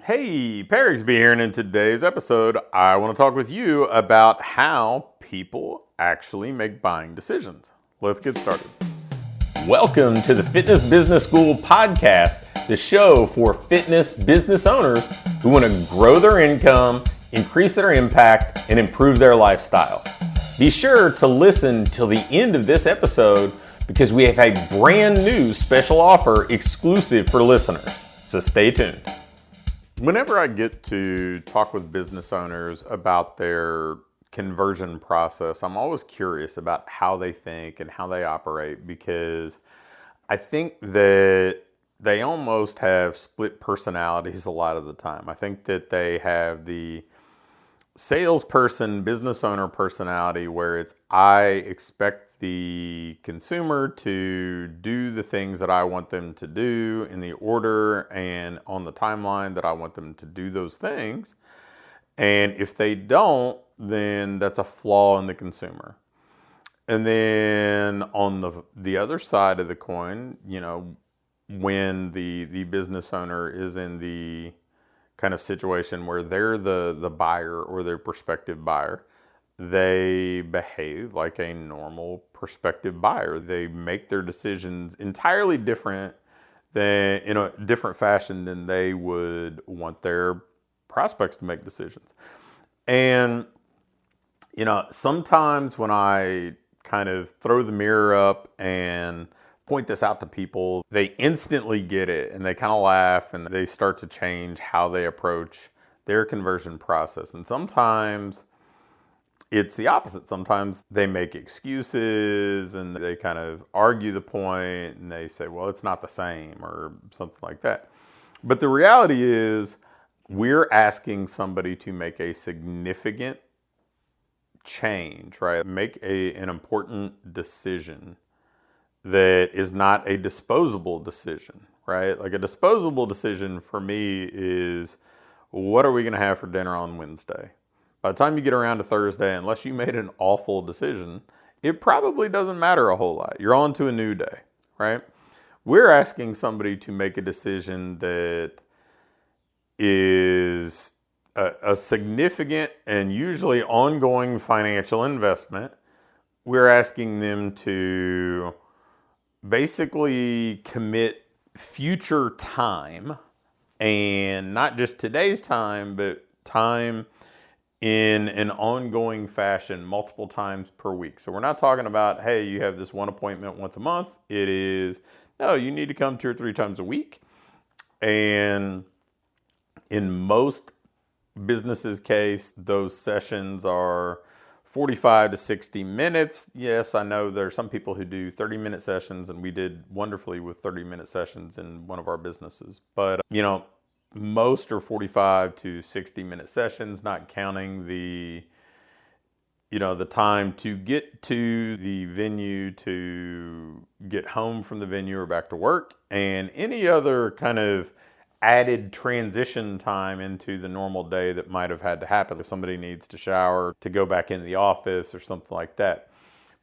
Hey, Rigsby here, and in today's episode, I want to talk with you about how people actually make buying decisions. Let's get started. Welcome to the Fitness Business School podcast, the show for fitness business owners who want to grow their income, increase their impact, and improve their lifestyle. Be sure to listen till the end of this episode because we have a brand new special offer exclusive for listeners. So stay tuned. Whenever I get to talk with business owners about their conversion process, I'm always curious about how they think and how they operate, because I think that they almost have split personalities a lot of the time. I think that they have the salesperson, business owner personality where it's I expect the consumer to do the things that I want them to do in the order and on the timeline that I want them to do those things. And if they don't, then that's a flaw in the consumer. And then on the other side of the coin, when the business owner is in the kind of situation where they're the buyer or their prospective buyer, they behave like a normal prospective buyer. They make their decisions entirely different than in a different fashion than they would want their prospects to make decisions. And sometimes when I kind of throw the mirror up and point this out to people, they instantly get it and they kind of laugh and they start to change how they approach their conversion process. And sometimes it's the opposite. Sometimes they make excuses and they kind of argue the point and they say, well, it's not the same or something like that. But the reality is we're asking somebody to make a significant change, right? Make an important decision that is not a disposable decision, right? Like a disposable decision for me is, what are we going to have for dinner on Wednesday? By the time you get around to Thursday, unless you made an awful decision, it probably doesn't matter a whole lot. You're on to a new day, right? We're asking somebody to make a decision that is a significant and usually ongoing financial investment. We're asking them to basically commit future time, and not just today's time, but time in an ongoing fashion multiple times per week. So we're not talking about, hey, you have this one appointment once a month. It is, no, you need to come 2 or 3 times a week. And in most businesses' case, those sessions are 45 to 60 minutes. Yes, I know there are some people who do 30-minute sessions, and we did wonderfully with 30-minute sessions in one of our businesses. But, most are 45 to 60-minute sessions, not counting the time to get to the venue, to get home from the venue or back to work, and any other kind of added transition time into the normal day that might have had to happen if somebody needs to shower, to go back into the office or something like that.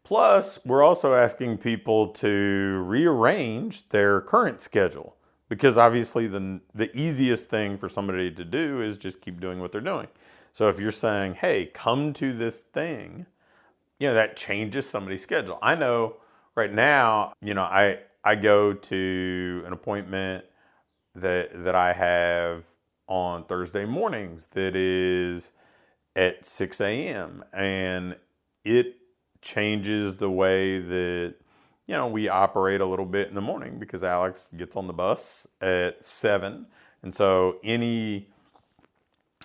Plus, we're also asking people to rearrange their current schedule, because obviously the easiest thing for somebody to do is just keep doing what they're doing. So if you're saying, hey, come to this thing, that changes somebody's schedule. I know right now, I go to an appointment that I have on Thursday mornings that is at 6 a.m. And it changes the way that, we operate a little bit in the morning, because Alex gets on the bus at 7. And so any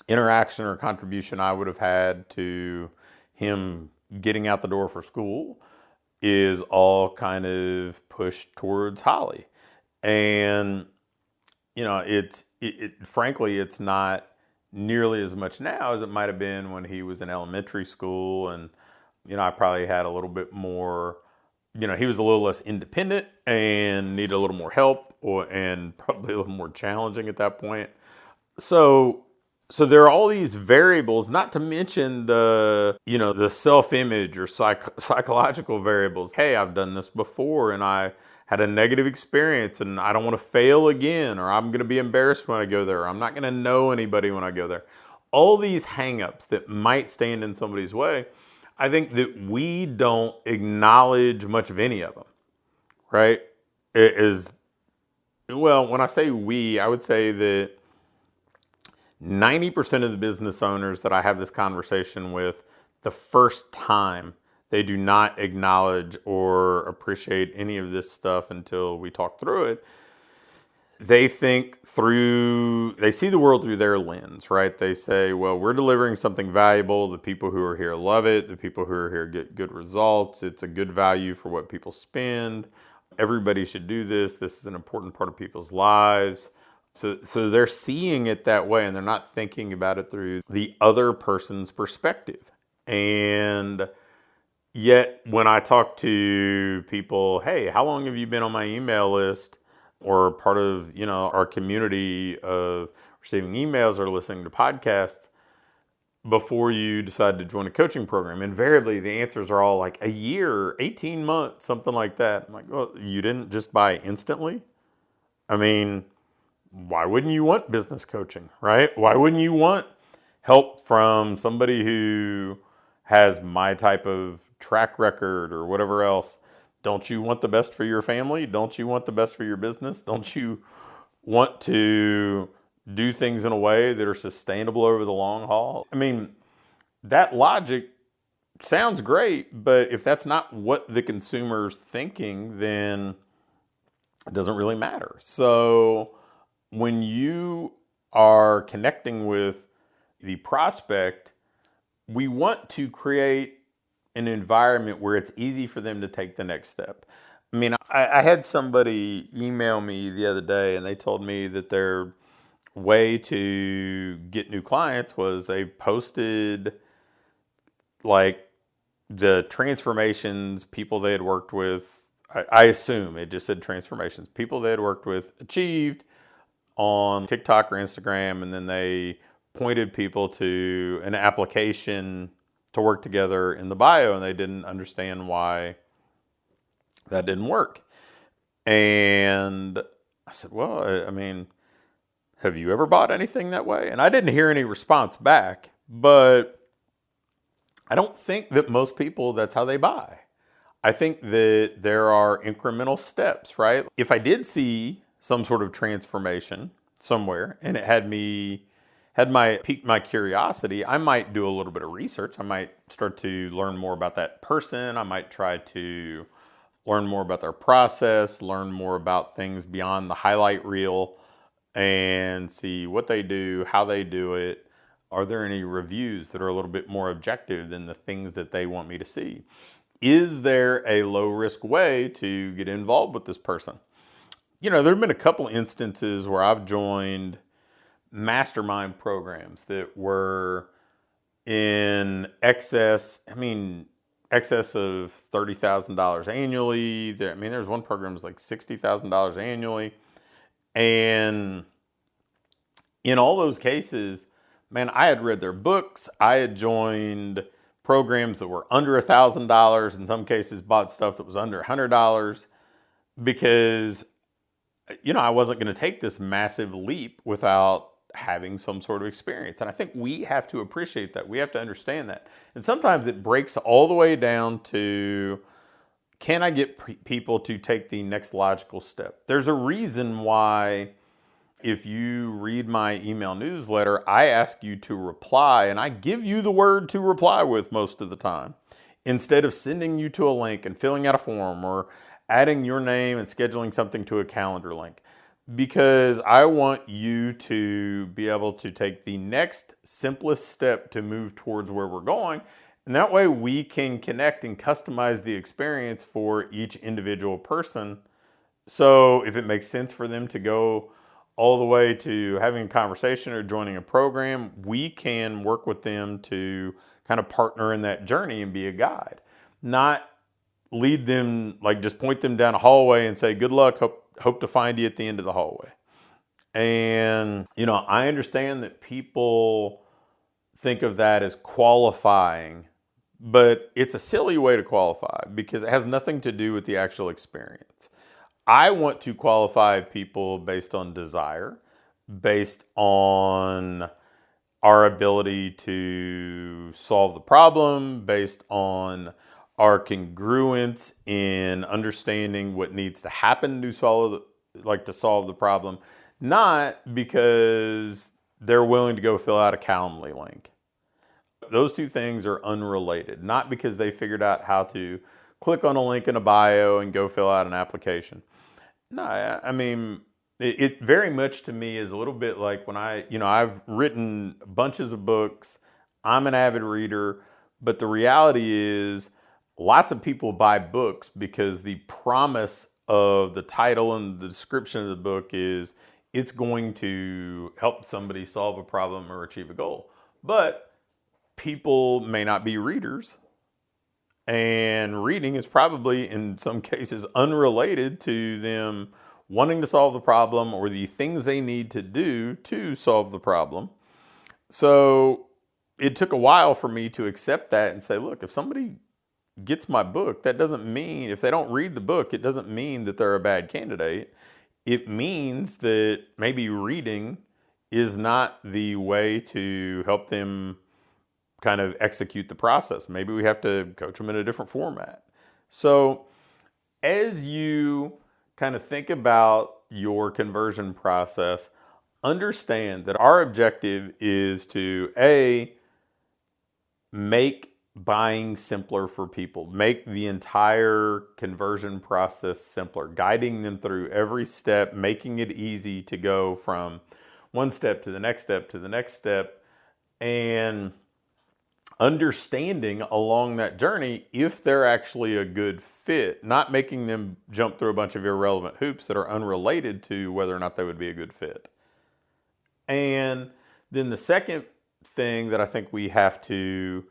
interaction or contribution I would have had to him getting out the door for school is all kind of pushed towards Holly. And frankly, it's not nearly as much now as it might have been when he was in elementary school. And, I probably had a little bit more, he was a little less independent and needed a little more help, and probably a little more challenging at that point. So there are all these variables, not to mention the self-image or psychological variables. Hey, I've done this before and I had a negative experience and I don't want to fail again, or I'm going to be embarrassed when I go there, or I'm not going to know anybody when I go there. All these hangups that might stand in somebody's way, I think that we don't acknowledge much of any of them, right? It is, well, when I say we, I would say that 90% of the business owners that I have this conversation with, the first time, they do not acknowledge or appreciate any of this stuff until we talk through it. They see the world through their lens, right? They say, well, we're delivering something valuable. The people who are here love it. The people who are here get good results. It's a good value for what people spend. Everybody should do this. This is an important part of people's lives. So they're seeing it that way, and they're not thinking about it through the other person's perspective. And yet, when I talk to people, hey, how long have you been on my email list or part of, our community of receiving emails or listening to podcasts before you decide to join a coaching program? Invariably, the answers are all like a year, 18 months, something like that. I'm like, well, you didn't just buy instantly? I mean, why wouldn't you want business coaching, right? Why wouldn't you want help from somebody who has my type of track record or whatever else? Don't you want the best for your family? Don't you want the best for your business? Don't you want to do things in a way that are sustainable over the long haul? I mean, that logic sounds great, but if that's not what the consumer's thinking, then it doesn't really matter. So when you are connecting with the prospect, we want to create an environment where it's easy for them to take the next step. I mean, I had somebody email me the other day and they told me that their way to get new clients was they posted like the transformations people they had worked with. I assume it just said transformations. People they had worked with achieved on TikTok or Instagram, and then they pointed people to an application to work together in the bio, and they didn't understand why that didn't work. And I said, well, I mean, have you ever bought anything that way? And I didn't hear any response back, but I don't think that most people, that's how they buy. I think that there are incremental steps, right? If I did see some sort of transformation somewhere and it piqued my curiosity, I might do a little bit of research. I might start to learn more about that person. I might try to learn more about their process, learn more about things beyond the highlight reel, and see what they do, how they do it. Are there any reviews that are a little bit more objective than the things that they want me to see? Is there a low-risk way to get involved with this person? There have been a couple instances where I've joined mastermind programs that were in excess of $30,000 annually. There's one program that's like $60,000 annually. And in all those cases, man, I had read their books. I had joined programs that were under $1,000. In some cases, bought stuff that was under $100 because, I wasn't going to take this massive leap without having some sort of experience. And I think we have to appreciate that. We have to understand that. And sometimes it breaks all the way down to, can I get people to take the next logical step? There's a reason why, if you read my email newsletter, I ask you to reply, and I give you the word to reply with most of the time, instead of sending you to a link and filling out a form or adding your name and scheduling something to a calendar link. Because I want you to be able to take the next simplest step to move towards where we're going. And that way we can connect and customize the experience for each individual person. So if it makes sense for them to go all the way to having a conversation or joining a program, we can work with them to kind of partner in that journey and be a guide. Not lead them, like just point them down a hallway and say, good luck, hope to find you at the end of the hallway. And, I understand that people think of that as qualifying, but it's a silly way to qualify because it has nothing to do with the actual experience. I want to qualify people based on desire, based on our ability to solve the problem, based on our congruence in understanding what needs to happen to solve the problem, not because they're willing to go fill out a Calendly link. Those two things are unrelated, not because they figured out how to click on a link in a bio and go fill out an application. No, I mean, it very much to me is a little bit like when I've written bunches of books, I'm an avid reader, but the reality is lots of people buy books because the promise of the title and the description of the book is it's going to help somebody solve a problem or achieve a goal. But people may not be readers, and reading is probably in some cases unrelated to them wanting to solve the problem or the things they need to do to solve the problem. So it took a while for me to accept that and say, look, if somebody gets my book, that doesn't mean, if they don't read the book, it doesn't mean that they're a bad candidate. It means that maybe reading is not the way to help them kind of execute the process. Maybe we have to coach them in a different format. So as you kind of think about your conversion process, understand that our objective is to make buying simpler for people, make the entire conversion process simpler, guiding them through every step, making it easy to go from one step to the next step to the next step, and understanding along that journey if they're actually a good fit, not making them jump through a bunch of irrelevant hoops that are unrelated to whether or not they would be a good fit. And then the second thing that I think we have to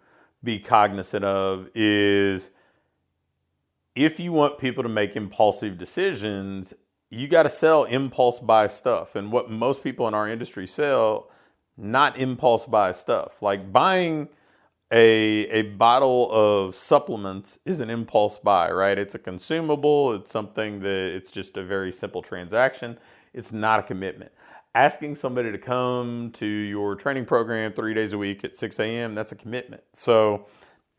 be cognizant of is if you want people to make impulsive decisions, you got to sell impulse buy stuff. And what most people in our industry sell, not impulse buy stuff. Like buying a bottle of supplements is an impulse buy, right? It's a consumable. It's something that it's just a very simple transaction. It's not a commitment. Asking somebody to come to your training program 3 days a week at 6 a.m., that's a commitment. So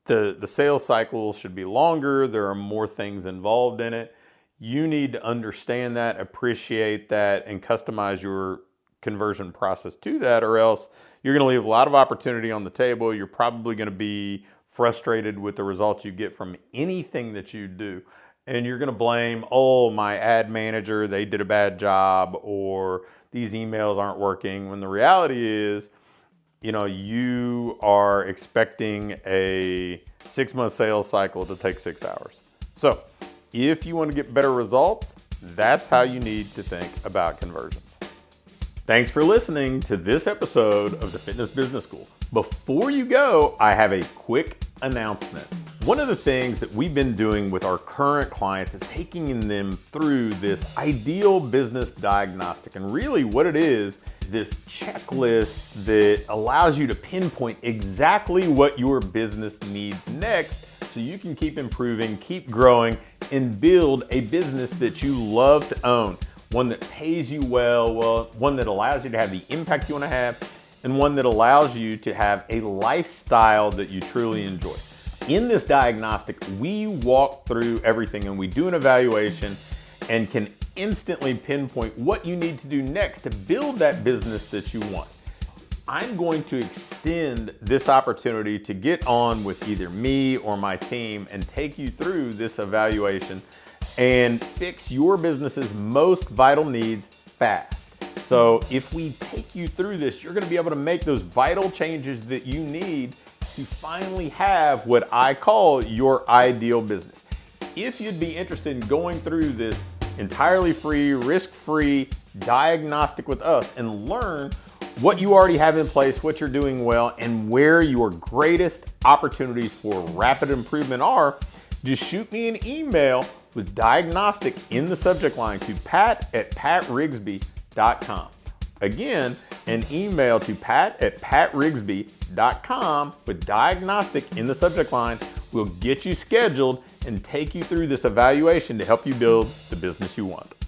the sales cycle should be longer. There are more things involved in it. You need to understand that, appreciate that, and customize your conversion process to that, or else you're going to leave a lot of opportunity on the table. You're probably going to be frustrated with the results you get from anything that you do. And you're going to blame, my ad manager, they did a bad job, or these emails aren't working, when the reality is, you are expecting a 6-month sales cycle to take 6 hours. So if you want to get better results, that's how you need to think about conversions. Thanks for listening to this episode of the Fitness Business School. Before you go, I have a quick announcement. One of the things that we've been doing with our current clients is taking them through this ideal business diagnostic. And really what it is, this checklist that allows you to pinpoint exactly what your business needs next so you can keep improving, keep growing, and build a business that you love to own. One that pays you well, one that allows you to have the impact you want to have, and one that allows you to have a lifestyle that you truly enjoy. In this diagnostic, we walk through everything and we do an evaluation and can instantly pinpoint what you need to do next to build that business that you want. I'm going to extend this opportunity to get on with either me or my team and take you through this evaluation and fix your business's most vital needs fast. So if we take you through this, you're going to be able to make those vital changes that you need to finally have what I call your ideal business. If you'd be interested in going through this entirely free, risk-free diagnostic with us and learn what you already have in place, what you're doing well, and where your greatest opportunities for rapid improvement are, just shoot me an email with diagnostic in the subject line to pat@patrigsby.com. Again, an email to pat@patrigsby.com with diagnostic in the subject line We'll get you scheduled and take you through this evaluation to help you build the business you want.